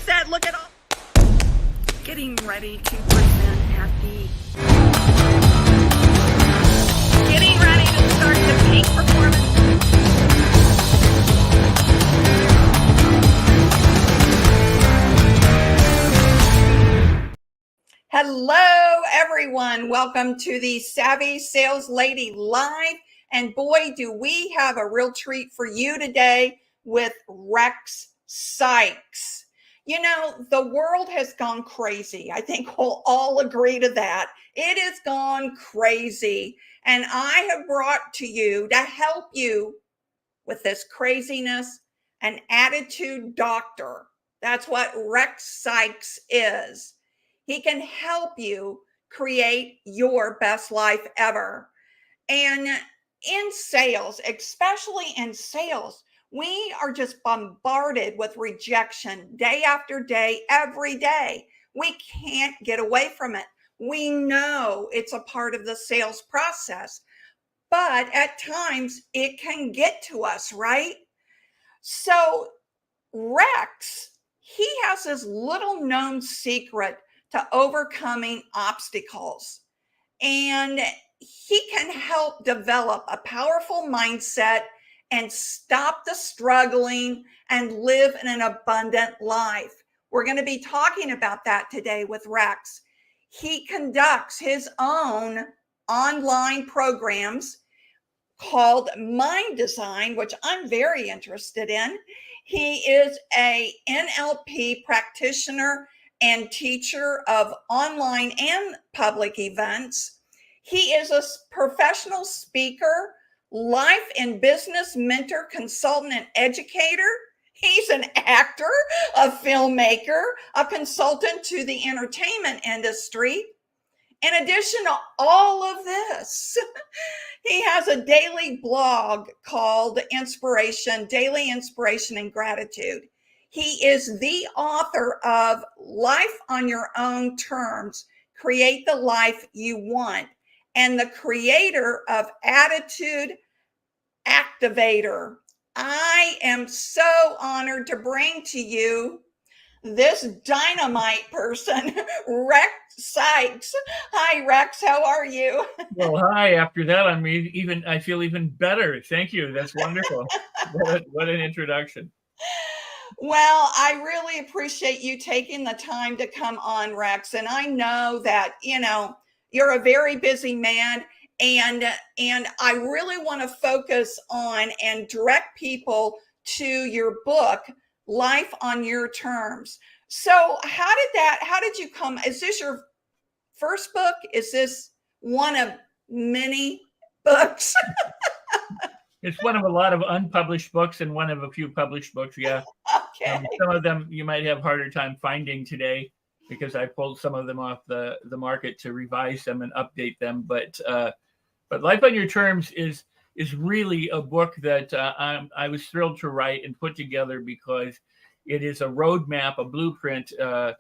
said, look at all. Getting ready to present at the. Getting ready to start the peak performance. Hello, everyone. Welcome to the Savvy Sales Lady Live. And boy, do we have a real treat for you today with Rex Sikes. You know, the world has gone crazy. I think we'll all agree to that. It has gone crazy. And I have brought to you to help you with this craziness an attitude doctor. That's what Rex Sikes is. He can help you create your best life ever. And in sales, especially in sales, we are just bombarded with rejection day after day, every day. We can't get away from it. We know it's a part of the sales process, but at times it can get to us, right? So Rex, he has this little known secret to overcoming obstacles. And he can help develop a powerful mindset and stop the struggling and live in an abundant life. We're going to be talking about that today with Rex. He conducts his own online programs called Mind Design, which I'm very interested in. He is a NLP practitioner and teacher of online and public events. He is a professional speaker, life and business mentor, consultant, and educator. He's an actor, a filmmaker, a consultant to the entertainment industry. In addition to all of this, he has a daily blog called Daily Inspiration and Gratitude. He is the author of Life on Your Own Terms, Create the Life You Want, and the creator of Attitude Activator. I am so honored to bring to you this dynamite person, Rex Sikes. Hi, Rex. How are you? Well, hi. After that, I feel even better. Thank you. That's wonderful. What an introduction. Well, I really appreciate you taking the time to come on, Rex. And I know that, you're a very busy man. And I really want to focus on and direct people to your book, Life on Your Terms. So how did you come? Is this your first book? Is this one of many books? It's one of a lot of unpublished books and one of a few published books. Yeah. Okay. Some of them you might have harder time finding today because I pulled some of them off the market to revise them and update them. But Life on Your Terms is really a book that I was thrilled to write and put together because it is a roadmap, a blueprint, the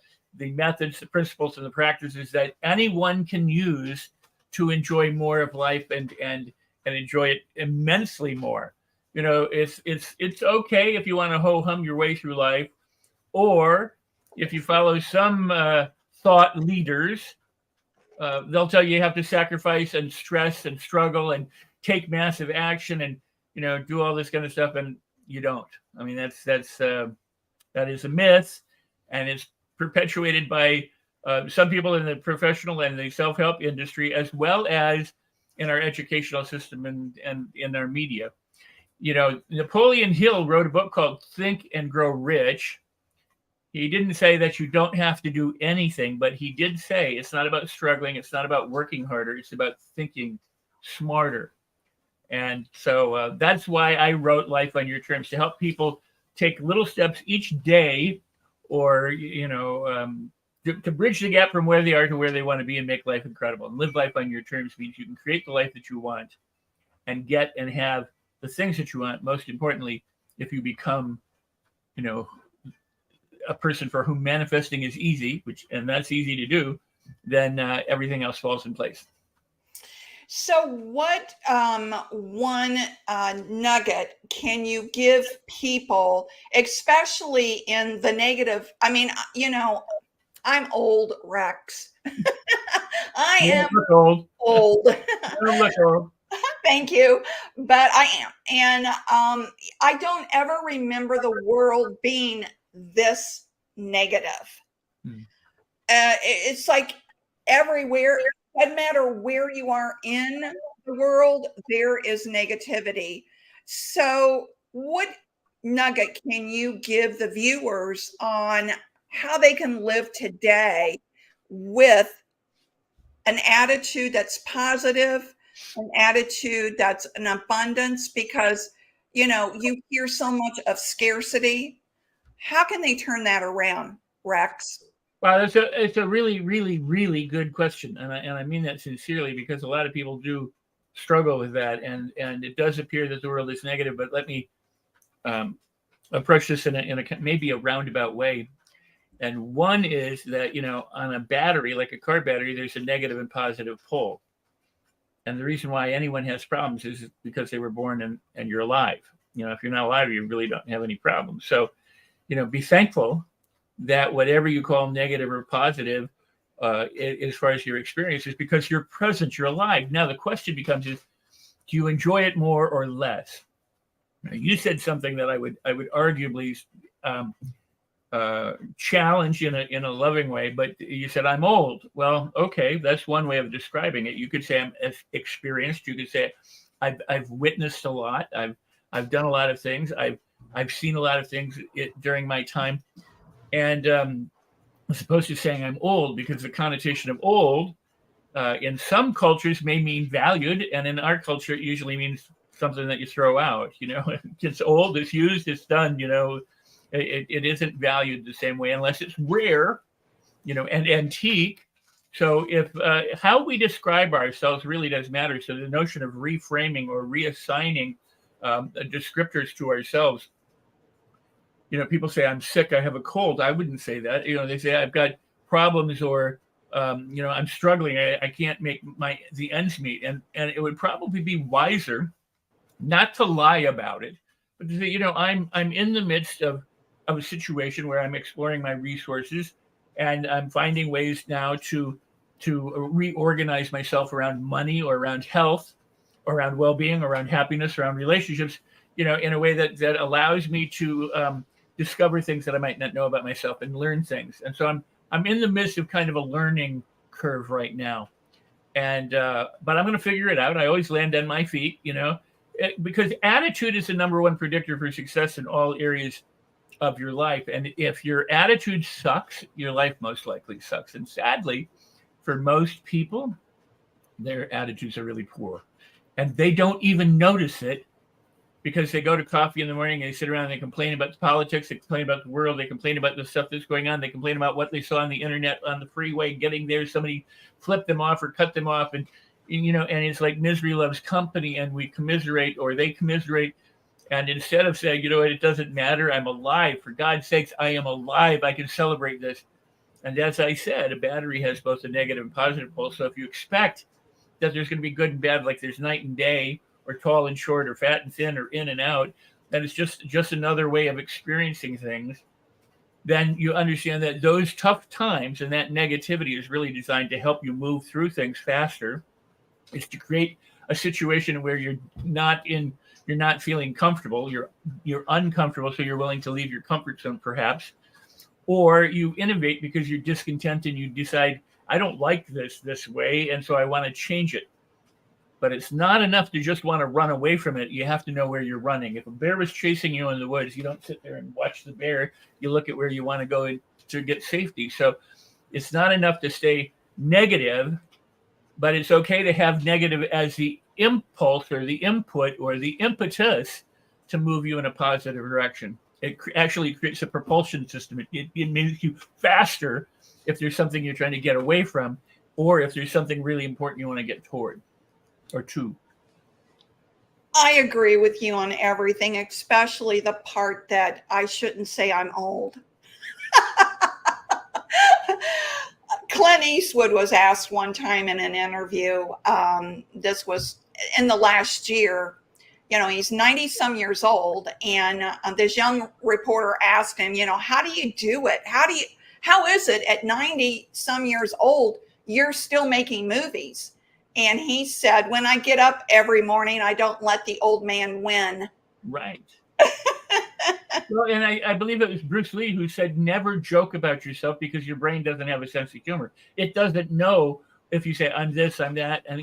methods, the principles, and the practices that anyone can use to enjoy more of life and enjoy it immensely more. You know, it's okay if you want to ho-hum your way through life, or if you follow some thought leaders, they'll tell you have to sacrifice and stress and struggle and take massive action and do all this kind of stuff, and you don't. I mean, that is a myth, and it's perpetuated by some people in the professional and the self-help industry, as well as in our educational system and in our media. Napoleon Hill wrote a book called Think and Grow Rich. He didn't say that you don't have to do anything, but he did say it's not about struggling. It's not about working harder. It's about thinking smarter. And so that's why I wrote Life on Your Terms, to help people take little steps each day, or, to bridge the gap from where they are to where they want to be and make life incredible. And live life on your terms means you can create the life that you want and get and have the things that you want. Most importantly, if you become, a person for whom manifesting is easy, and that's easy to do, then everything else falls in place. So, what one nugget can you give people, especially in the negative? I mean, I'm old, Rex. I You am don't look old. old. You don't look old. Thank you, but I am. And I don't ever remember the world being this negative. Hmm. It's like everywhere, doesn't matter where you are in the world, there is negativity. So, what nugget can you give the viewers on how they can live today with an attitude that's positive, an attitude that's an abundance? Because, you hear so much of scarcity. How can they turn that around, Rex? Wow, it's a really, really, really good question, and I mean that sincerely because a lot of people do struggle with that, and it does appear that the world is negative. But let me um, approach this in a maybe a roundabout way. And one is that on a battery, like a car battery, there's a negative and positive pole. And the reason why anyone has problems is because they were born and you're alive. If you're not alive, you really don't have any problems. So, be thankful that whatever you call negative or positive, as far as your experience, is because you're present, you're alive. Now the question becomes: is do you enjoy it more or less? Now, you said something that I would arguably challenge in a loving way, but you said I'm old. Well, okay, that's one way of describing it. You could say I'm experienced. You could say I've witnessed a lot. I've done a lot of things. I've seen a lot of things during my time, and as opposed to saying I'm old, because the connotation of old in some cultures may mean valued, and in our culture it usually means something that you throw out. It's old, it's used, it's done. It isn't valued the same way unless it's rare, and antique. So if how we describe ourselves really does matter. So the notion of reframing or reassigning descriptors to ourselves. People say I'm sick, I have a cold. I wouldn't say that. They say I've got problems, or I'm struggling. I can't make the ends meet, and it would probably be wiser not to lie about it, but to say, I'm in the midst of a situation where I'm exploring my resources, and I'm finding ways now to reorganize myself around money, or around health, or around well-being, or around happiness, around relationships, in a way that allows me to discover things that I might not know about myself and learn things. And so I'm in the midst of kind of a learning curve right now, and but I'm going to figure it out. I always land on my feet, because attitude is the number one predictor for success in all areas of your life. And if your attitude sucks, your life most likely sucks. And sadly, for most people, their attitudes are really poor, and they don't even notice it, because they go to coffee in the morning and they sit around and they complain about the politics, they complain about the world, they complain about the stuff that's going on, they complain about what they saw on the internet, on the freeway, getting there, somebody flipped them off or cut them off, and and it's like misery loves company, and we commiserate, or they commiserate. And instead of saying, it doesn't matter, I'm alive, for God's sakes, I am alive, I can celebrate this. And as I said, a battery has both a negative and positive pole. So if you expect that there's going to be good and bad, like there's night and day, or tall and short, or fat and thin, or in and out, that it's just another way of experiencing things, then you understand that those tough times and that negativity is really designed to help you move through things faster. It's to create a situation where you're not feeling comfortable, you're uncomfortable, so you're willing to leave your comfort zone perhaps, or you innovate because you're discontent and you decide, I don't like this way, and so I want to change it. But it's not enough to just want to run away from it. You have to know where you're running. If a bear was chasing you in the woods, you don't sit there and watch the bear. You look at where you want to go to get safety. So it's not enough to stay negative, but it's okay to have negative as the impulse, or the input, or the impetus to move you in a positive direction. It actually creates a propulsion system. It makes you faster if there's something you're trying to get away from, or if there's something really important you want to get toward. Or two. I agree with you on everything, especially the part that I shouldn't say I'm old. Clint Eastwood was asked one time in an interview, this was in the last year, he's 90 some years old. And this young reporter asked him, how do you do it? How is it at 90 some years old, you're still making movies? And he said, when I get up every morning, I don't let the old man win. Right. Well, and I believe it was Bruce Lee who said, never joke about yourself because your brain doesn't have a sense of humor. It doesn't know if you say, I'm this, I'm that. And,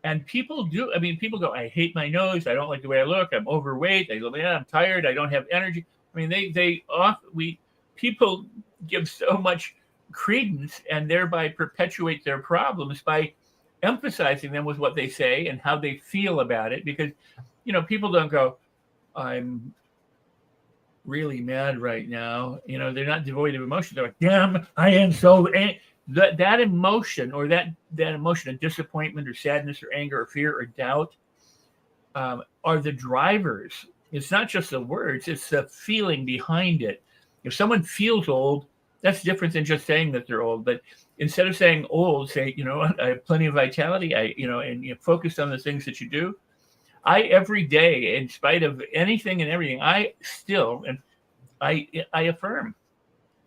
and people do. I mean, people go, I hate my nose. I don't like the way I look. I'm overweight. They go, yeah, I'm tired. I don't have energy. I mean, people give so much credence and thereby perpetuate their problems by emphasizing them with what they say and how they feel about it. Because, people don't go, I'm really mad right now. They're not devoid of emotion. They're like, damn, I am so that emotion, or that emotion of disappointment or sadness or anger or fear or doubt are the drivers. It's not just the words, it's the feeling behind it. If someone feels old, that's different than just saying that they're old. But instead of saying old, say, I have plenty of vitality, and you focus on the things that you do. I every day, in spite of anything and everything, I still, and I affirm.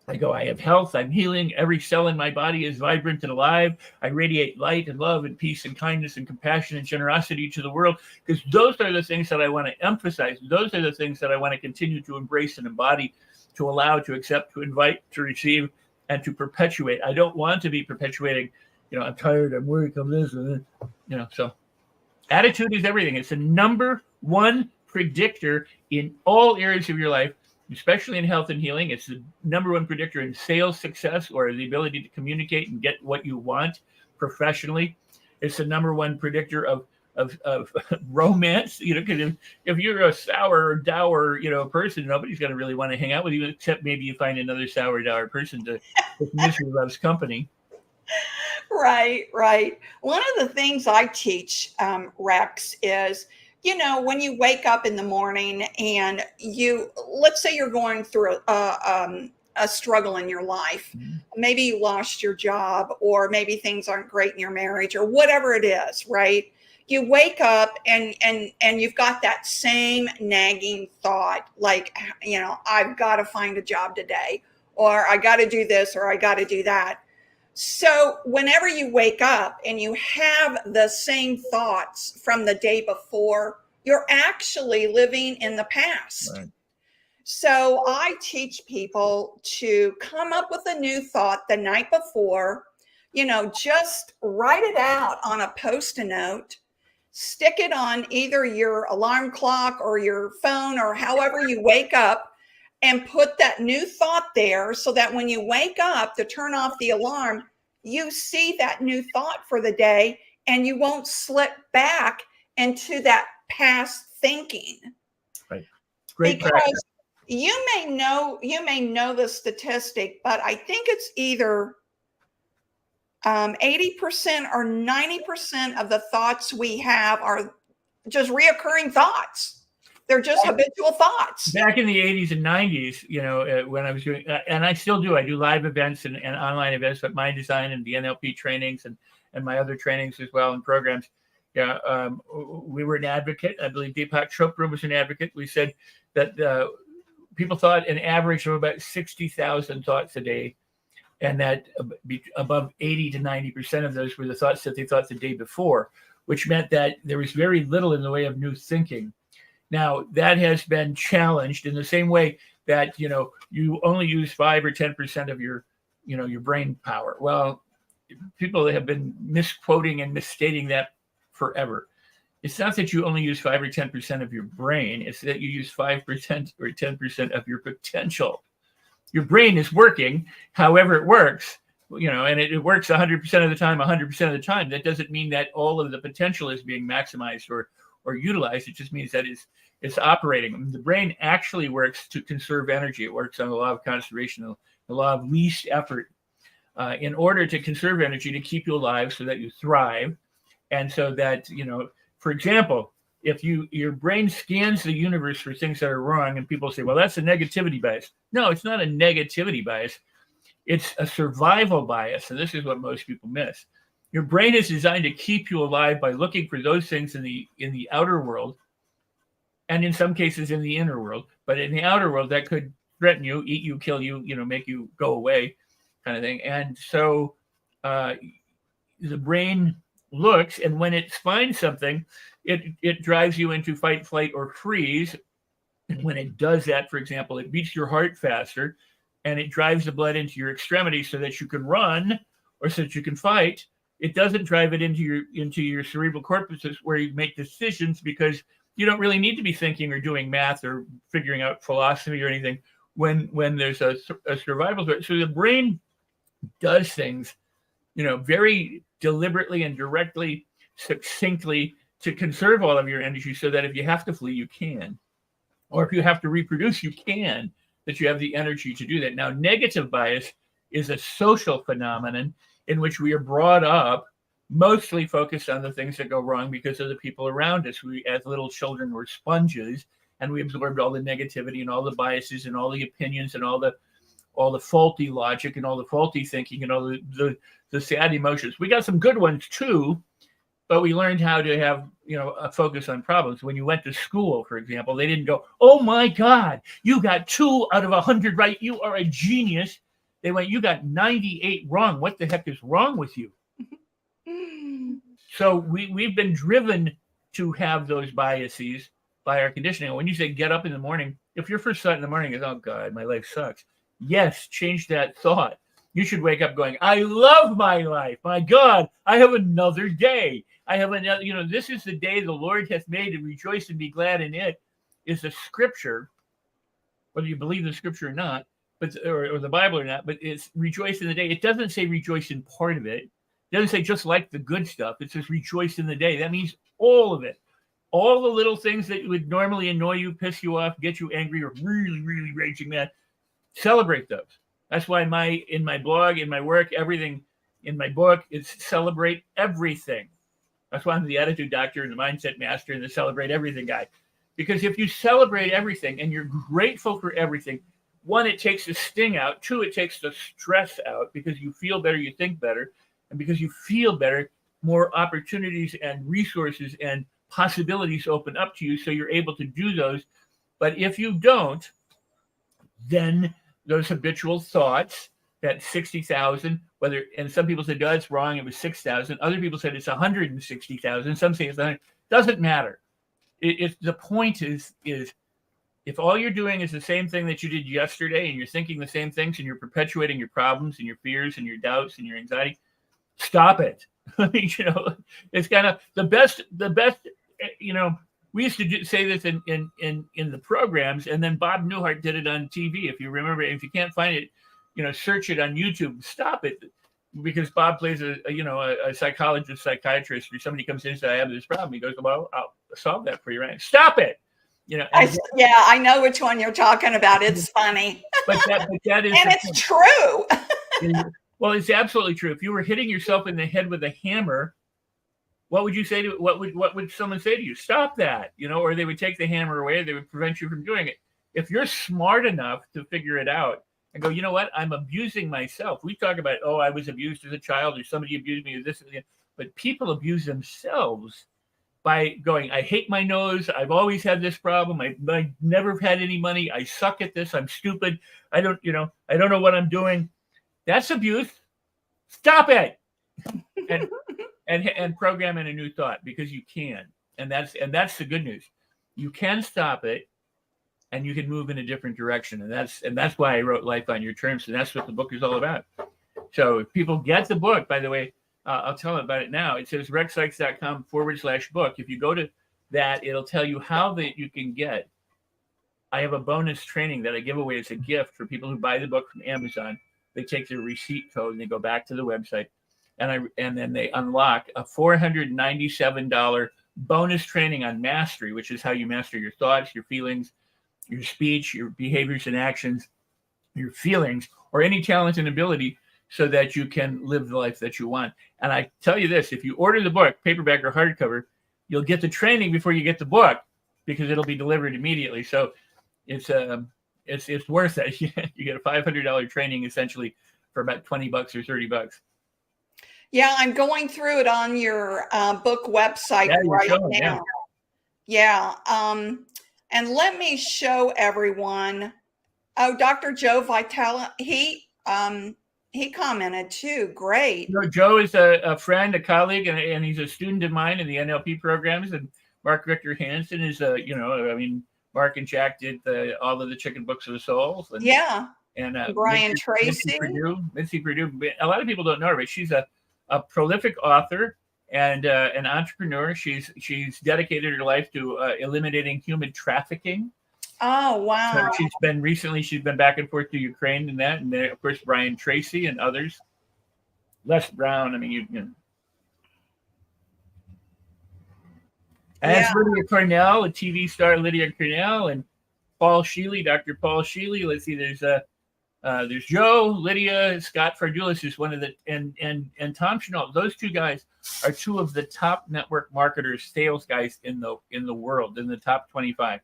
I go, I have health, I'm healing, every cell in my body is vibrant and alive. I radiate light and love and peace and kindness and compassion and generosity to the world, because those are the things that I want to emphasize. Those are the things that I want to continue to embrace and embody, to allow, to accept, to invite, to receive, and to perpetuate. I don't want to be perpetuating, I'm tired, I'm weak, I'm this, so attitude is everything. It's the number one predictor in all areas of your life, especially in health and healing. It's the number one predictor in sales success, or the ability to communicate and get what you want professionally. It's the number one predictor of romance, because if you're a sour or dour, person, nobody's going to really want to hang out with you, except maybe you find another sour, dour person to misery loves company. Right. One of the things I teach, Rex, is, when you wake up in the morning and let's say you're going through a struggle in your life. Mm-hmm. Maybe you lost your job, or maybe things aren't great in your marriage, or whatever it is, right? You wake up and you've got that same nagging thought, like, I've got to find a job today, or I got to do this, or I got to do that. So whenever you wake up and you have the same thoughts from the day before, you're actually living in the past. Right. So I teach people to come up with a new thought the night before, just write it out on a Post-it note, stick it on either your alarm clock or your phone, or however you wake up, and put that new thought there, so that when you wake up to turn off the alarm, you see that new thought for the day, and you won't slip back into that past thinking. Right. Great because practice. You may know the statistic, but I think it's either 80% or 90% of the thoughts we have are just reoccurring thoughts. They're just habitual thoughts. Back in the 80s and 90s, when I was doing, and I still do, I do live events and online events, but my design and the NLP trainings and my other trainings as well and programs. We were an advocate. I believe Deepak Chopra was an advocate. We said that people thought an average of about 60,000 thoughts a day, and that above 80 to 90% of those were the thoughts that they thought the day before, which meant that there was very little in the way of new thinking. Now, that has been challenged in the same way that, you only use 5 or 10% of your brain power. Well, people have been misquoting and misstating that forever. It's not that you only use 5 or 10% of your brain. It's that you use 5% or 10% of your potential. Your brain is working however it works, and it works 100% of the time, 100% of the time. That doesn't mean that all of the potential is being maximized or utilized. It just means that it's operating. The brain actually works to conserve energy. It works on the law of conservation, the law of least effort, in order to conserve energy, to keep you alive so that you thrive. And so that, for example, if your brain scans the universe for things that are wrong, and people say, well, that's a negativity bias. No, it's not a negativity bias. It's a survival bias, and this is what most people miss. Your brain is designed to keep you alive by looking for those things in the outer world, and in some cases in the inner world. But in the outer world, that could threaten you, eat you, kill you, make you go away, kind of thing. And so the brain looks, and when it finds something, it drives you into fight, flight, or freeze. And when it does that, for example, it beats your heart faster, and it drives the blood into your extremities so that you can run or so that you can fight. It doesn't drive it into your cerebral corpus where you make decisions, because you don't really need to be thinking or doing math or figuring out philosophy or anything when there's a survival threat. So the brain does things, very deliberately and directly, succinctly, to conserve all of your energy so that if you have to flee, you can. Or if you have to reproduce, you can, that you have the energy to do that. Now, negative bias is a social phenomenon in which we are brought up mostly focused on the things that go wrong because of the people around us. We, as little children, were sponges, and we absorbed all the negativity and all the biases and all the opinions and all the faulty logic and all the faulty thinking and all the sad emotions. We got some good ones too, but we learned how to have, a focus on problems. When you went to school, for example, they didn't go, "Oh my God, you got 2 out of 100 right. You are a genius." They went, "You got 98 wrong. What the heck is wrong with you?" So we've been driven to have those biases by our conditioning. When you say get up in the morning, if your first thought in the morning is, "Oh God, my life sucks," yes, change that thought. You should wake up going, "I love my life. My God, I have another day. I have another, this is the day the Lord hath made, and rejoice and be glad in it," is a scripture, whether you believe the scripture or not, but or the Bible or not, but it's rejoice in the day. It doesn't say rejoice in part of it. It doesn't say just like the good stuff. It says rejoice in the day. That means all of it. All the little things that would normally annoy you, piss you off, get you angry, or really, really raging mad, celebrate those. That's why in my blog, in my work, everything in my book is celebrate everything. That's why I'm the attitude doctor and the mindset master and the celebrate everything guy. Because if you celebrate everything and you're grateful for everything, 1, it takes the sting out. 2, it takes the stress out, because you feel better, you think better. And because you feel better, more opportunities and resources and possibilities open up to you, so you're able to do those. But if you don't, then those habitual thoughts, that 60,000, and some people said, "Oh, it's wrong, it was 6,000." Other people said it's 160,000. Some say it's 100. Doesn't matter. The point is if all you're doing is the same thing that you did yesterday, and you're thinking the same things, and you're perpetuating your problems and your fears and your doubts and your anxiety, stop it. It's kind of the best. We used to say this in the programs, and then Bob Newhart did it on TV. If you remember, if you can't find it, search it on YouTube. Stop it, because Bob plays a psychologist, psychiatrist, or somebody comes in and says, "I have this problem." He goes, "Well, I'll solve that for you, right?" Stop it. I know which one you're talking about. It's funny, but that is, and it's true. Well, it's absolutely true. If you were hitting yourself in the head with a hammer, what would you say to what would someone say to you? Stop that, or they would take the hammer away. They would prevent you from doing it. If you're smart enough to figure it out and go, "You know what? I'm abusing myself." We talk about, "Oh, I was abused as a child," or "Somebody abused me," or this and that. But people abuse themselves by going, "I hate my nose. I've always had this problem. I never had any money. I suck at this. I'm stupid. I don't know what I'm doing." That's abuse. Stop it. And program in a new thought, because you can. And that's the good news. You can stop it, and you can move in a different direction. And that's why I wrote Life on Your Terms. And that's what the book is all about. So if people get the book, by the way, I'll tell them about it now. It says rexsikes.com/book. If you go to that, it'll tell you how that you can get. I have a bonus training that I give away as a gift for people who buy the book from Amazon. They take their receipt code and they go back to the website, and then they unlock a $497 bonus training on mastery, which is how you master your thoughts, your feelings, your speech, your behaviors and actions, your feelings, or any talent and ability, so that you can live the life that you want. And I tell you this, if you order the book, paperback or hardcover, you'll get the training before you get the book, because it'll be delivered immediately. So it's worth it. You get a $500 training essentially for about $20 or $30. Yeah, I'm going through it on your book website right now. Yeah. And let me show everyone. Oh, Dr. Joe Vitale, he commented too. Great. No, Joe is a friend, a colleague, and he's a student of mine in the NLP programs. And Mark Victor Hansen is Mark and Jack did all of the Chicken Books of the Souls. And, yeah. And Brian Tracy. Mitzi Perdue. A lot of people don't know her, but she's a prolific author and an entrepreneur. She's dedicated her life to eliminating human trafficking. Oh, wow. So she's been back and forth to Ukraine and that. And then, of course, Brian Tracy and others. Les Brown, I mean, you know. As Lydia Cornell, a TV star, Lydia Cornell, and Paul Sheely, Dr. Paul Sheely. Let's see, there's Joe, Lydia, Scott Fardulis is one of the, and Tom Chenault. Those two guys are two of the top network marketers, sales guys in the world, in the top 25.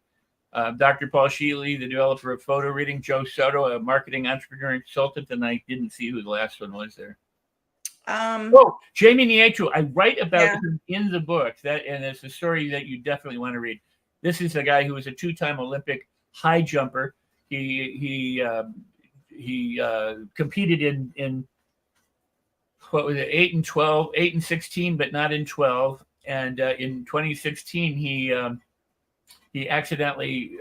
Dr. Paul Sheely, the developer of photo reading, Joe Soto, a marketing entrepreneur and consultant, and I didn't see who the last one was there. Jamie Nieto. I write about him in the book, and it's a story that you definitely want to read. This is a guy who was a two-time Olympic high jumper. He competed in what was it, 8 and 12, 8 and 16, but not in 12. And in 2016, he accidentally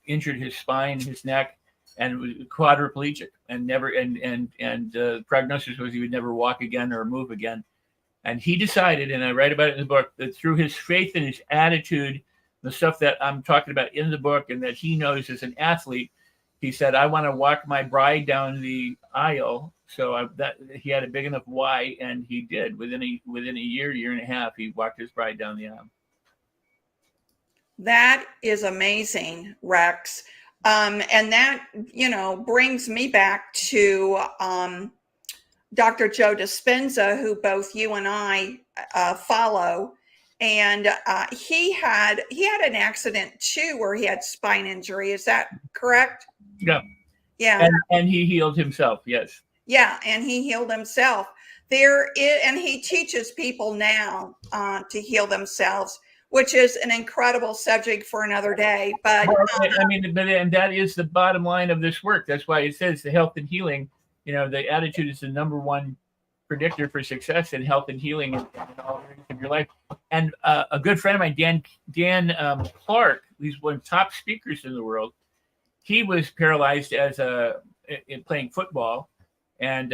injured his spine, his neck, and was quadriplegic, and the prognosis was he would never walk again or move again. And he decided, and I write about it in the book, that through his faith and his attitude, the stuff that I'm talking about in the book and that he knows as an athlete, he said, I want to walk my bride down the aisle. So that he had a big enough why, and he did. Within a year and a half, he walked his bride down the aisle. That is amazing, Rex. And that, brings me back to Dr. Joe Dispenza, who both you and I follow. And he had an accident too, where he had spine injury. Is that correct? Yeah. Yeah. And he healed himself. Yes. Yeah. And he healed himself. And he teaches people now to heal themselves, which is an incredible subject for another day. But and that is the bottom line of this work. That's why it says the health and healing, the attitude is the number one predictor for success in health and healing in all areas of your life. And a good friend of mine, Dan Clark, he's one of the top speakers in the world. He was paralyzed in playing football, and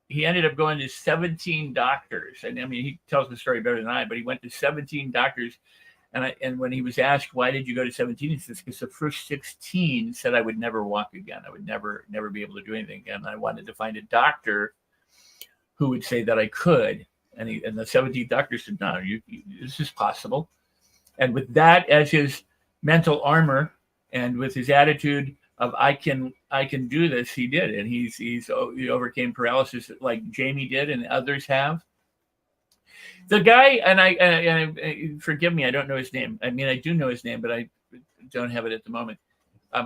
he ended up going to 17 doctors. And he tells the story better than I, but he went to 17 doctors. And when he was asked, why did you go to 17? He says, because the first 16 said I would never walk again. I would never be able to do anything again. I wanted to find a doctor who would say that I could. And the 17th doctor said, no, this is possible. And with that as his mental armor and with his attitude of I can do this, he did, and he overcame paralysis like Jamie did and others have. The guy, and I forgive me, I don't know his name. I do know his name, but I don't have it at the moment.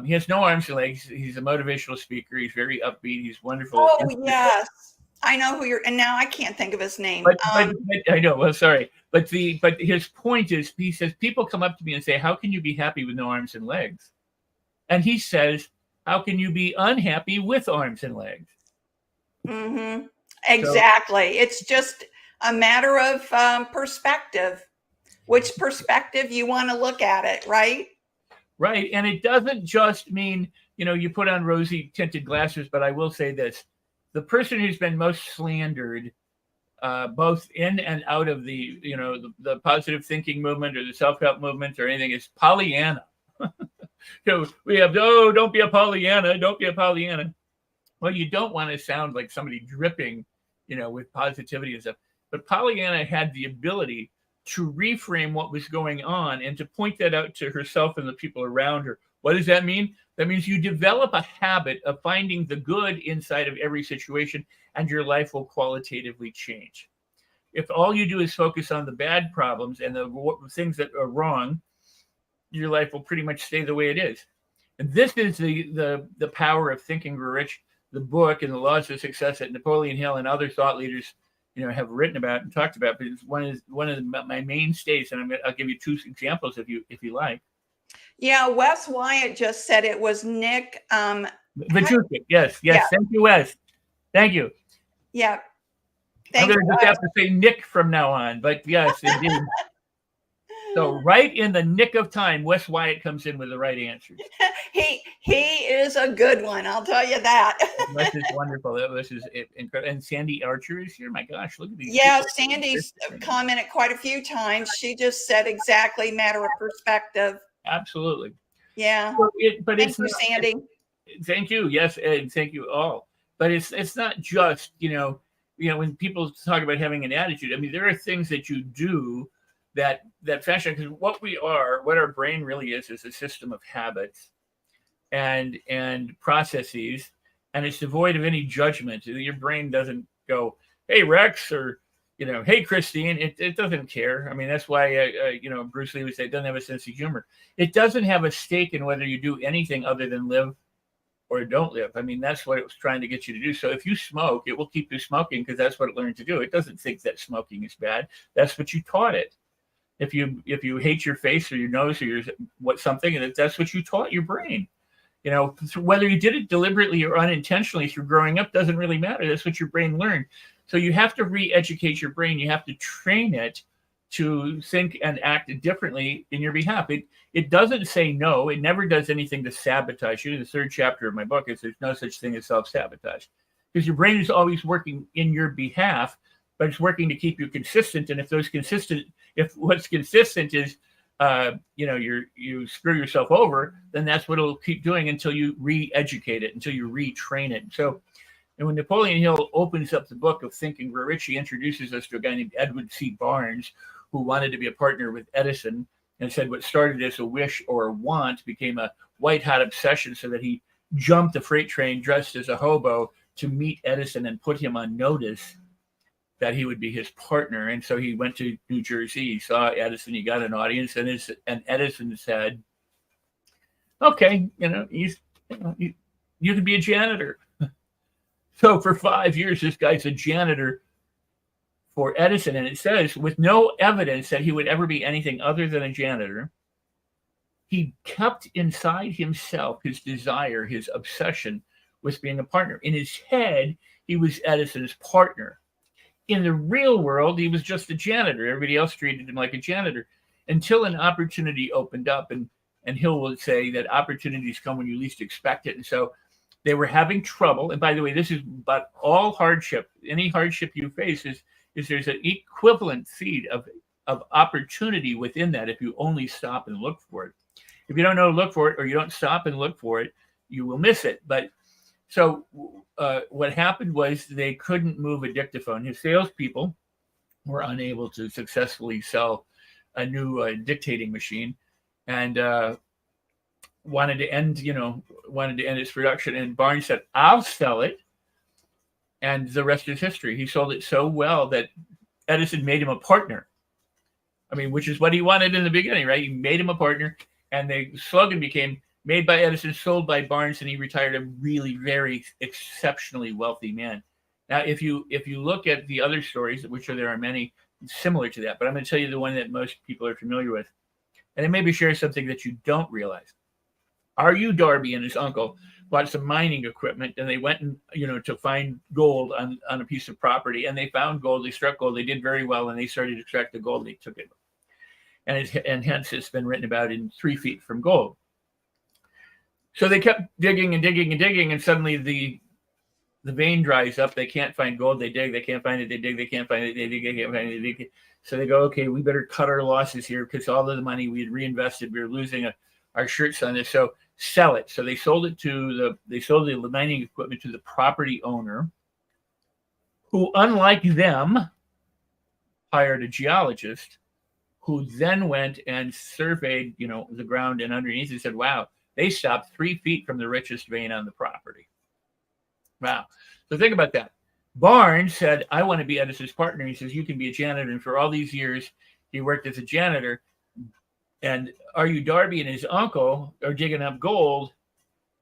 He has no arms and legs. He's a motivational speaker. He's very upbeat. He's wonderful. Oh yes, I know who you're. And now I can't think of his name. But I know. Well, sorry. But his point is, he says people come up to me and say, "How can you be happy with no arms and legs?" And he says, how can you be unhappy with arms and legs? Mm-hmm. Exactly. So, it's just a matter of perspective, which perspective you want to look at it, right? Right. And it doesn't just mean, you put on rosy tinted glasses, but I will say this. The person who's been most slandered, both in and out of the positive thinking movement or the self-help movement or anything, is Pollyanna. We have, don't be a Pollyanna. Don't be a Pollyanna. Well, you don't want to sound like somebody dripping, with positivity and stuff. But Pollyanna had the ability to reframe what was going on and to point that out to herself and the people around her. What does that mean? That means you develop a habit of finding the good inside of every situation, and your life will qualitatively change. If all you do is focus on the bad problems and the things that are wrong, your life will pretty much stay the way it is. And this is the power of Think and Grow Rich. the book and the laws of success that Napoleon Hill and other thought leaders, have written about and talked about. But it's one of my mainstays, and I'll give you two examples if you like. Yeah, Wes Wyatt just said it was Nick. Vujicic, yes. Yeah. Thank you, Wes. Thank you. Yeah. I'm going to just have to say Nick from now on, but yes, indeed. So right in the nick of time, Wes Wyatt comes in with the right answers. He is a good one, I'll tell you that. Wes is wonderful. This is incredible. And Sandy Archer is here. My gosh, look at these. Yeah, Sandy's commented quite a few times. She just said exactly matter of perspective. Absolutely. Yeah. So thank you, Sandy. Thank you. Yes, and thank you all. But it's not just, when people talk about having an attitude, I mean, there are things that you do that fashion, because what our brain really is a system of habits and processes, and it's devoid of any judgment. Your brain doesn't go, hey, Rex, or, hey, Christine. It doesn't care. I mean, that's why, Bruce Lee would say it doesn't have a sense of humor. It doesn't have a stake in whether you do anything other than live or don't live. I mean, that's what it was trying to get you to do. So if you smoke, it will keep you smoking because that's what it learned to do. It doesn't think that smoking is bad. That's what you taught it. If you hate your face or your nose or something, that's what you taught your brain. Whether you did it deliberately or unintentionally through growing up doesn't really matter. That's what your brain learned. So you have to re-educate your brain. You have to train it to think and act differently in your behalf. It doesn't say no. It never does anything to sabotage you. The third chapter of my book is there's no such thing as self-sabotage, because your brain is always working in your behalf, but it's working to keep you consistent. And if what's consistent is, you screw yourself over, then that's what it'll keep doing until you re-educate it, until you retrain it. So, and when Napoleon Hill opens up the book of Think and Grow Rich, he introduces us to a guy named Edward C. Barnes, who wanted to be a partner with Edison, and said what started as a wish or a want became a white-hot obsession, so that he jumped the freight train dressed as a hobo to meet Edison and put him on notice that he would be his partner. And so he went to New Jersey. He saw Edison. He got an audience, and Edison said, "Okay, you can be a janitor." So for 5 years, this guy's a janitor for Edison. And it says, with no evidence that he would ever be anything other than a janitor, he kept inside himself his desire, his obsession with being a partner. In his head, he was Edison's partner. In the real world, he was just a janitor. Everybody else treated him like a janitor, until an opportunity opened up. And Hill would say that opportunities come when you least expect it. And so they were having trouble. And by the way, this is about all hardship. Any hardship you face is there's an equivalent seed of opportunity within that if you only stop and look for it. If you don't know to look for it, or you don't stop and look for it, you will miss it. But so what happened was they couldn't move a dictaphone. His salespeople were unable to successfully sell a new dictating machine, and wanted to end its production. And Barnes said, "I'll sell it." And the rest is history. He sold it so well that Edison made him a partner. I mean, which is what he wanted in the beginning, right? He made him a partner, and the slogan became "Made by Edison, sold by Barnes," and he retired a really very exceptionally wealthy man. Now, if you look at the other stories, which there are many similar to that, but I'm going to tell you the one that most people are familiar with, and it maybe shares something that you don't realize. R.U. Darby and his uncle bought some mining equipment, and they went to find gold on a piece of property, and they found gold. They struck gold. They did very well, and they started to extract the gold. They took it, and hence it's been written about in 3 feet from gold. So they kept digging and digging and digging, and suddenly the vein dries up. They can't find gold. They dig. They can't find it. They dig. They can't find it. They dig. They can't find it. They dig. So they go, okay, we better cut our losses here, because all of the money we had reinvested, we were losing our shirts on this. So sell it. So they sold the mining equipment to the property owner, who, unlike them, hired a geologist, who then went and surveyed, the ground and underneath, and said, wow, they stopped 3 feet from the richest vein on the property. Wow. So think about that. Barnes said, I want to be Edison's partner. He says, you can be a janitor. And for all these years, he worked as a janitor. And R.U. Darby and his uncle are digging up gold,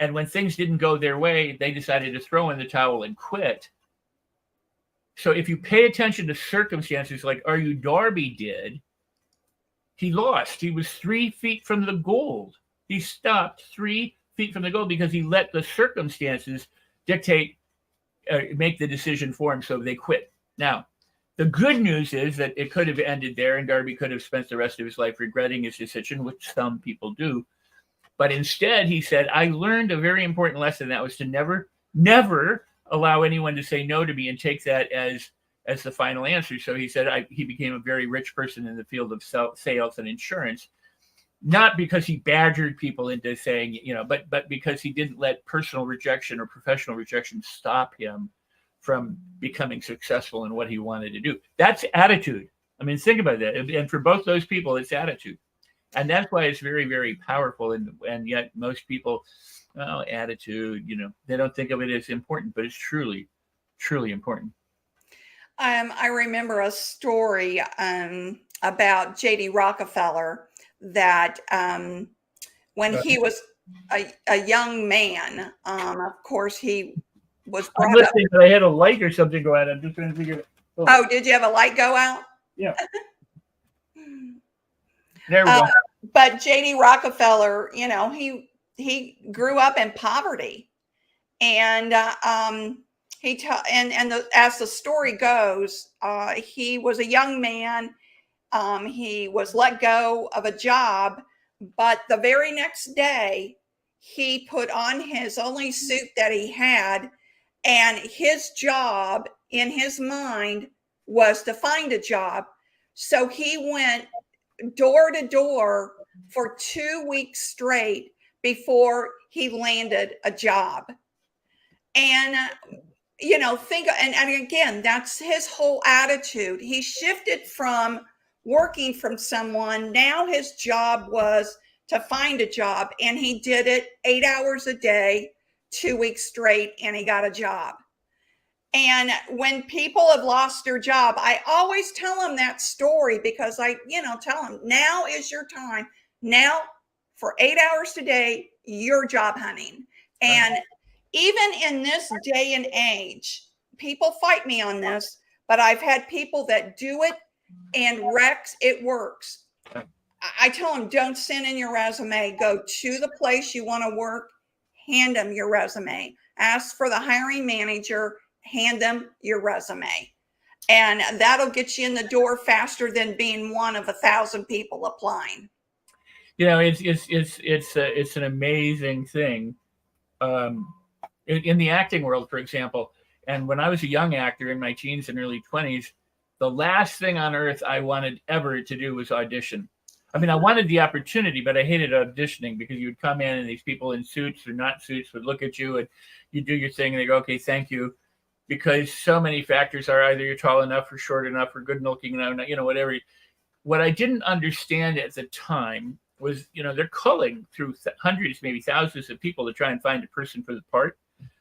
And when things didn't go their way, they decided to throw in the towel and quit. So if you pay attention to circumstances like Aryu Darby did, he lost. He was 3 feet from the gold. He stopped 3 feet from the goal because he let the circumstances dictate, make the decision for him. So they quit. Now, the good news is that it could have ended there, and Darby could have spent the rest of his life regretting his decision, which some people do. But instead, he said, I learned a very important lesson. That was to never allow anyone to say no to me and take that as the final answer. So he said he became a very rich person in the field of sales and insurance, not because he badgered people into saying, but because he didn't let personal rejection or professional rejection stop him from becoming successful in what he wanted to do. That's attitude. I mean, think about that. And for both those people, it's attitude. And that's why it's very, very powerful. And yet most people, attitude, they don't think of it as important, but it's truly, truly important. I remember a story about J.D. Rockefeller that when he was a young man, of course, he was brought I'm listening, but I had a light or something go out. I'm just trying to figure it out. Oh, did you have a light go out? Yeah. There we go. But J.D. Rockefeller, he grew up in poverty, and as the story goes, he was a young man. He was let go of a job, but the very next day, he put on his only suit that he had, and his job in his mind was to find a job. So he went door to door for 2 weeks straight before he landed a job. And and again, that's his whole attitude. He shifted from working from someone. Now his job was to find a job, and he did it 8 hours a day, 2 weeks straight, and he got a job. And when people have lost their job, I always tell them that story, because I tell them, now is your time. Now for 8 hours a day, you're job hunting. And even in this day and age, people fight me on this, but I've had people that do it, and Rex, it works. I tell them, don't send in your resume. Go to the place you want to work, hand them your resume. Ask for the hiring manager, hand them your resume. And that'll get you in the door faster than being one of 1,000 people applying. It's an amazing thing. In the acting world, for example, and when I was a young actor in my teens and early 20s, the last thing on earth I wanted ever to do was audition. I mean, I wanted the opportunity, but I hated auditioning, because you would come in and these people in suits or not suits would look at you, and you do your thing and they go, okay, thank you. Because so many factors are either you're tall enough or short enough or good looking enough, whatever. What I didn't understand at the time was, they're culling through hundreds, maybe thousands of people to try and find a person for the part.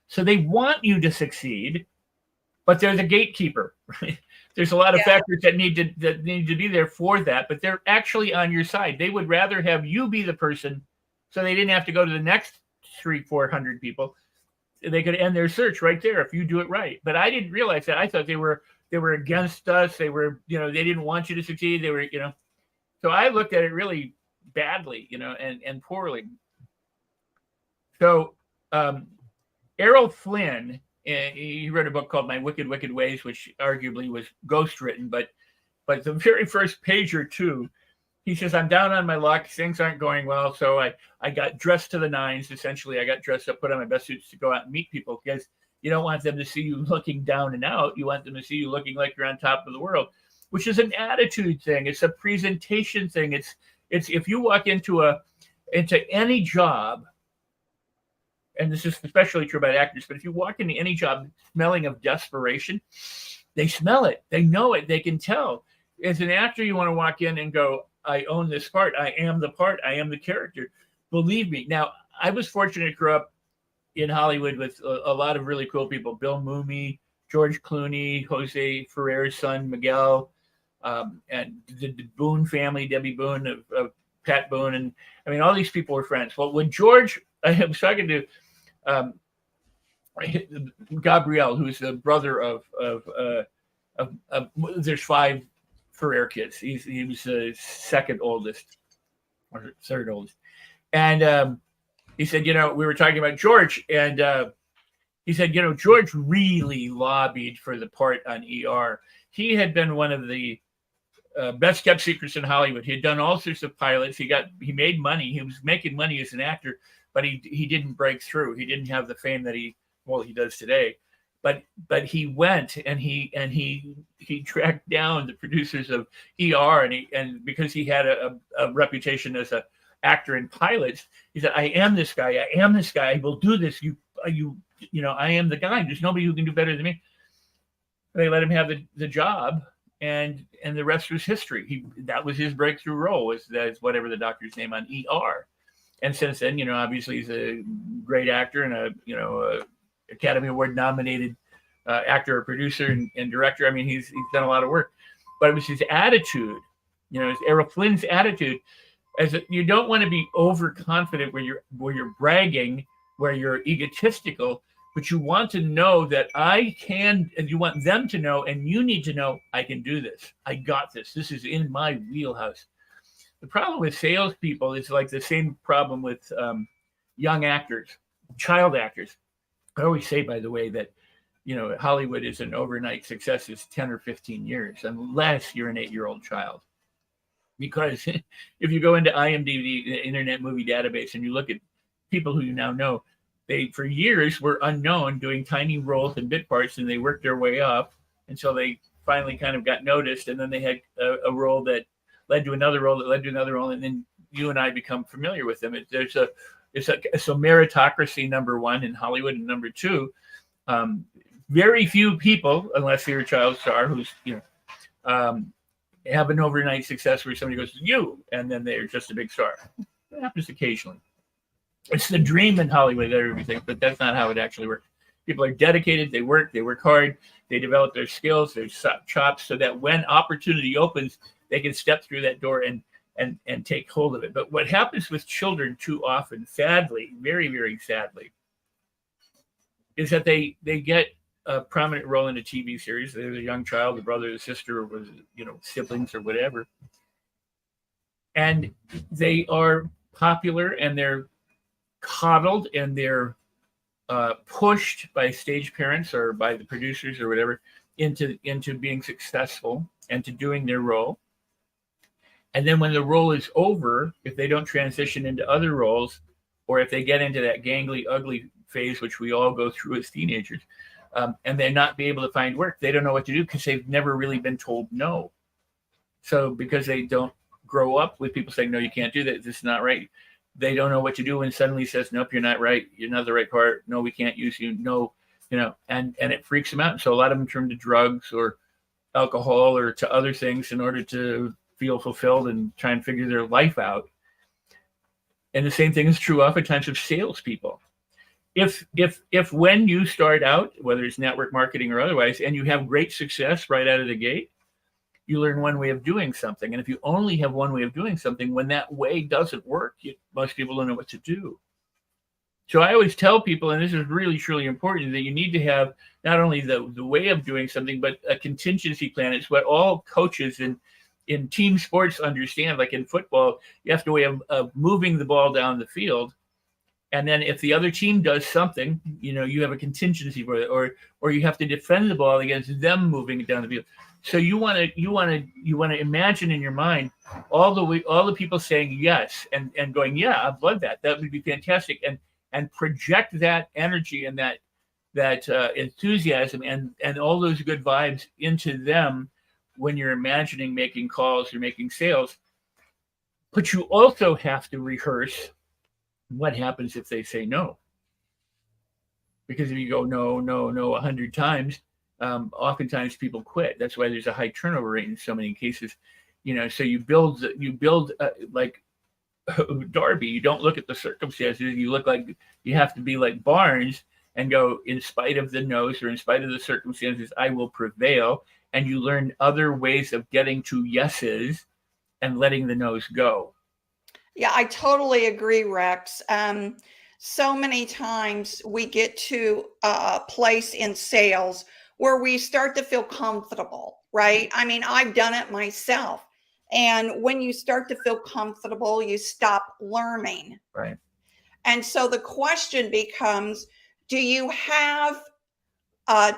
So they want you to succeed, but they're the gatekeeper, right? There's a lot of factors that need to be there for that, but they're actually on your side. They would rather have you be the person, so they didn't have to go to the next 300-400 people. They could end their search right there if you do it right. But I didn't realize that. I thought they were against us. They were, they didn't want you to succeed. They were, so I looked at it really badly, and poorly. So Errol Flynn, he wrote a book called My Wicked, Wicked Ways, which arguably was ghostwritten, but the very first page or two, he says, I'm down on my luck. Things aren't going well. So I got dressed to the nines. Essentially, I got dressed up, put on my best suits to go out and meet people, because you don't want them to see you looking down and out. You want them to see you looking like you're on top of the world, which is an attitude thing. It's a presentation thing. It's if you walk into any job, and this is especially true about actors, but if you walk into any job smelling of desperation, they smell it. They know it. They can tell. As an actor, you want to walk in and go, I own this part. I am the part. I am the character. Believe me. Now, I was fortunate to grow up in Hollywood with a lot of really cool people. Bill Mumy, George Clooney, Jose Ferrer's son, Miguel, and the Boone family, Debbie Boone, of Pat Boone. And I mean, all these people were friends. Well, when I was talking to Gabriel, who's the brother of there's 5 Ferrer kids. He was the second oldest or third oldest, and he said, we were talking about George, and he said, George really lobbied for the part on ER. He had been one of the best kept secrets in Hollywood. He had done all sorts of pilots. He made money. He was making money as an actor, but he didn't break through. He didn't have the fame that he does today. But he went and he tracked down the producers of ER, and because he had a reputation as a actor in pilots, he said, I am this guy. I will do this. I am the guy. There's nobody who can do better than me. They let him have the job, and the rest was history. That was his breakthrough role, was whatever the doctor's name on ER. And since then, obviously he's a great actor and a Academy Award nominated actor, producer, and director. I mean, he's done a lot of work, but it was his attitude, his Errol Flynn's attitude, you don't want to be overconfident where you're bragging, where you're egotistical, but you want to know that I can, and you want them to know, and you need to know, I can do this. I got this. This is in my wheelhouse. The problem with salespeople is like the same problem with young actors, child actors. I always say, by the way, that Hollywood is an overnight success is 10 or 15 years, unless you're an 8-year-old child. Because if you go into IMDb, the Internet Movie Database, and you look at people who you now know, they for years were unknown, doing tiny roles and bit parts, and they worked their way up until they finally kind of got noticed, and then they had a role that led to another role that led to another role, and then you and I become familiar with them. So meritocracy, number one, in Hollywood, and number two, very few people, unless you're a child star, who's have an overnight success where somebody goes, you, and then they're just a big star. It happens occasionally. It's the dream in Hollywood, everything, but that's not how it actually works. People are dedicated. They work hard. They develop their skills, their chops, so that when opportunity opens, they can step through that door and take hold of it. But what happens with children too often, sadly, very, very sadly, is that they get a prominent role in a TV series. They're a young child, the brother, the sister, or siblings or whatever. And they are popular, and they're coddled, and they're pushed by stage parents or by the producers or whatever into being successful and to doing their role. And then when the role is over, if they don't transition into other roles, or if they get into that gangly, ugly phase, which we all go through as teenagers, and they're not be able to find work, they don't know what to do because they've never really been told no. So because they don't grow up with people saying, no, you can't do that, this is not right, they don't know what to do, and suddenly says, nope, you're not right, you're not the right part, no, we can't use you, no, and it freaks them out. So a lot of them turn to drugs or alcohol or to other things in order to feel fulfilled and try and figure their life out. And the same thing is true oftentimes of salespeople. If when you start out, whether it's network marketing or otherwise, and you have great success right out of the gate, you learn one way of doing something. And if you only have one way of doing something, when that way doesn't work, most people don't know what to do. So I always tell people, and this is really, truly important, that you need to have not only the way of doing something, but a contingency plan. It's what all coaches in team sports understand. Like in football, you have to way of moving the ball down the field. And then if the other team does something, you have a contingency for it, or you have to defend the ball against them moving it down the field. So you want to imagine in your mind all the people saying yes and going, yeah, I'd love that. That would be fantastic. And project that energy and that enthusiasm and all those good vibes into them when you're imagining making calls or making sales. But you also have to rehearse what happens if they say no. Because if you go no 100 times, oftentimes people quit. That's why there's a high turnover rate in so many cases. So you build like Darby. You don't look at the circumstances. You look like you have to be like Barnes and go, in spite of the no's or in spite of the circumstances, I will prevail. And you learn other ways of getting to yeses and letting the no's go. Yeah, I totally agree, Rex. so many times we get to a place in sales where we start to feel comfortable, right? I mean, I've done it myself. And when you start to feel comfortable, you stop learning. Right. And so the question becomes, do you have a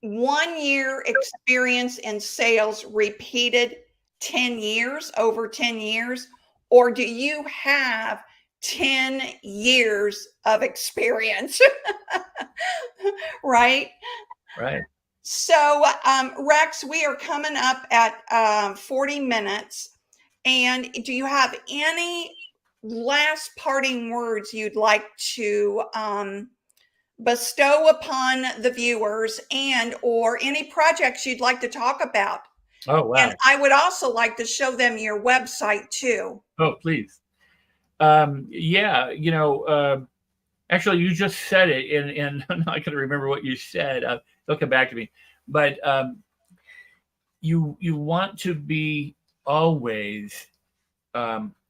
1 year experience in sales repeated 10 years, over 10 years, or do you have 10 years of experience? Right? Right. So, Rex, we are coming up at 40 minutes. And do you have any last parting words you'd like to bestow upon the viewers, and or any projects you'd like to talk about? Oh, wow. And I would also like to show them your website too. Oh, please. Yeah, actually, you just said it, and I'm not going to remember what you said. It'll come back to me. But you want to be always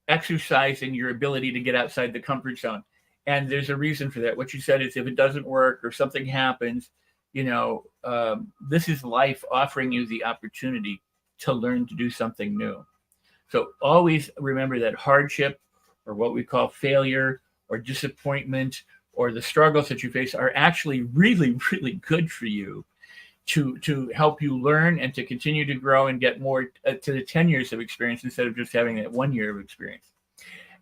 exercising your ability to get outside the comfort zone. And there's a reason for that. What you said is, if it doesn't work or something happens, this is life offering you the opportunity to learn to do something new. So always remember that hardship, or what we call failure or disappointment, or the struggles that you face, are actually really, really good for you to help you learn and to continue to grow and get more to the 10 years of experience instead of just having that 1 year of experience.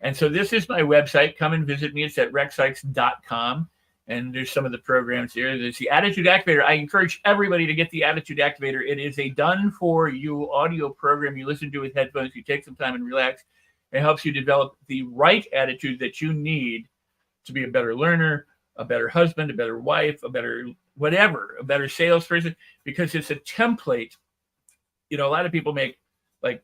And so this is my website. Come and visit me. It's at rexsikes.com. And there's some of the programs here. There's the Attitude Activator. I encourage everybody to get the Attitude Activator. It is a done-for-you audio program you listen to with headphones. You take some time and relax. It helps you develop the right attitude that you need to be a better learner, a better husband, a better wife, a better whatever, a better salesperson, because it's a template. A lot of people make like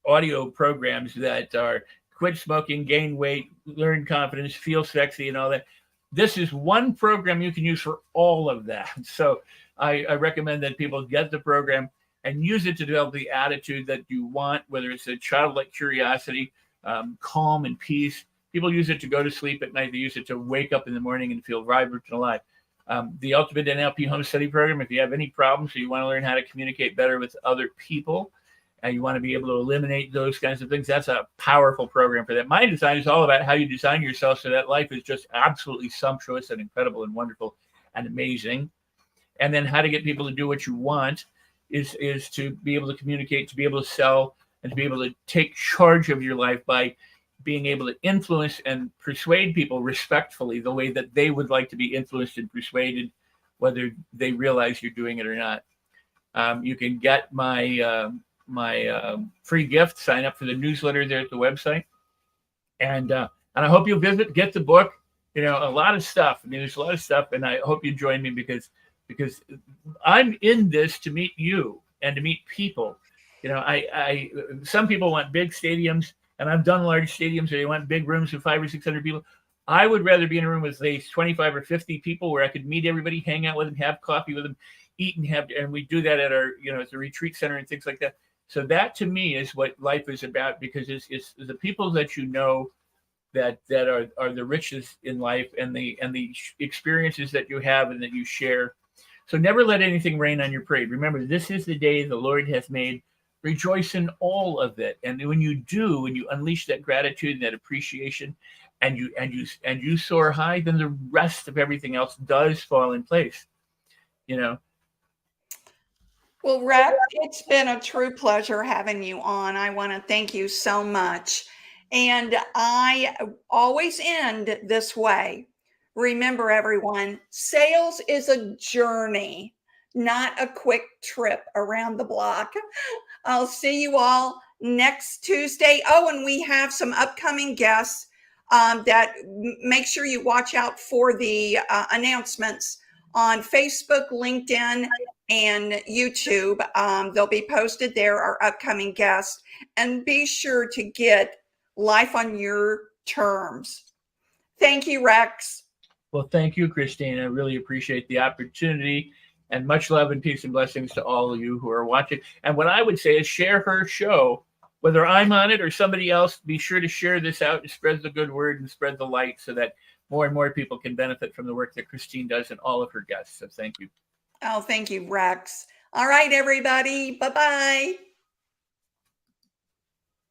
audio programs that are quit smoking, gain weight, learn confidence, feel sexy, and all that. This is one program you can use for all of that. So I recommend that people get the program and use it to develop the attitude that you want, whether it's a childlike curiosity, calm and peace. People use it to go to sleep at night. They use it to wake up in the morning and feel vibrant and alive. The Ultimate NLP Home Study Program, if you have any problems or you want to learn how to communicate better with other people, and you want to be able to eliminate those kinds of things, that's a powerful program for that. My design is all about how you design yourself so that life is just absolutely sumptuous and incredible and wonderful and amazing. And then how to get people to do what you want is to be able to communicate, to be able to sell, and to be able to take charge of your life by being able to influence and persuade people respectfully the way that they would like to be influenced and persuaded, whether they realize you're doing it or not. You can get my free gift. Sign up for the newsletter there at the website, and I hope you'll get the book. A lot of stuff. I mean, there's a lot of stuff, and I hope you join me because I'm in this to meet you and to meet people. I some people want big stadiums, and I've done large stadiums, or they want big rooms with 500 or 600 people. I would rather be in a room with, say, 25 or 50 people where I could meet everybody, hang out with them, have coffee with them, eat and we do that at our, at the retreat center and things like that. So that to me is what life is about, because it's the people that you know that are the richest in life, and the experiences that you have and that you share. So never let anything rain on your parade. Remember, this is the day the Lord has made. Rejoice in all of it. And when you do, when you unleash that gratitude and that appreciation, and you soar high, then the rest of everything else does fall in place. Well, Rex, it's been a true pleasure having you on. I want to thank you so much. And I always end this way. Remember, everyone, sales is a journey, not a quick trip around the block. I'll see you all next Tuesday. Oh, and we have some upcoming guests that make sure you watch out for the announcements on Facebook, LinkedIn, and YouTube. They'll be posted there, our upcoming guests. And be sure to get Life on Your Terms. Thank you, Rex. Well, thank you, Christine. I really appreciate the opportunity, and much love and peace and blessings to all of you who are watching. And what I would say is share her show whether I'm on it or somebody else, be sure to share this out and spread the good word and spread the light so that more and more people can benefit from the work that Christine does and all of her guests. So thank you. Oh, thank you, Rex. All right, everybody. Bye-bye.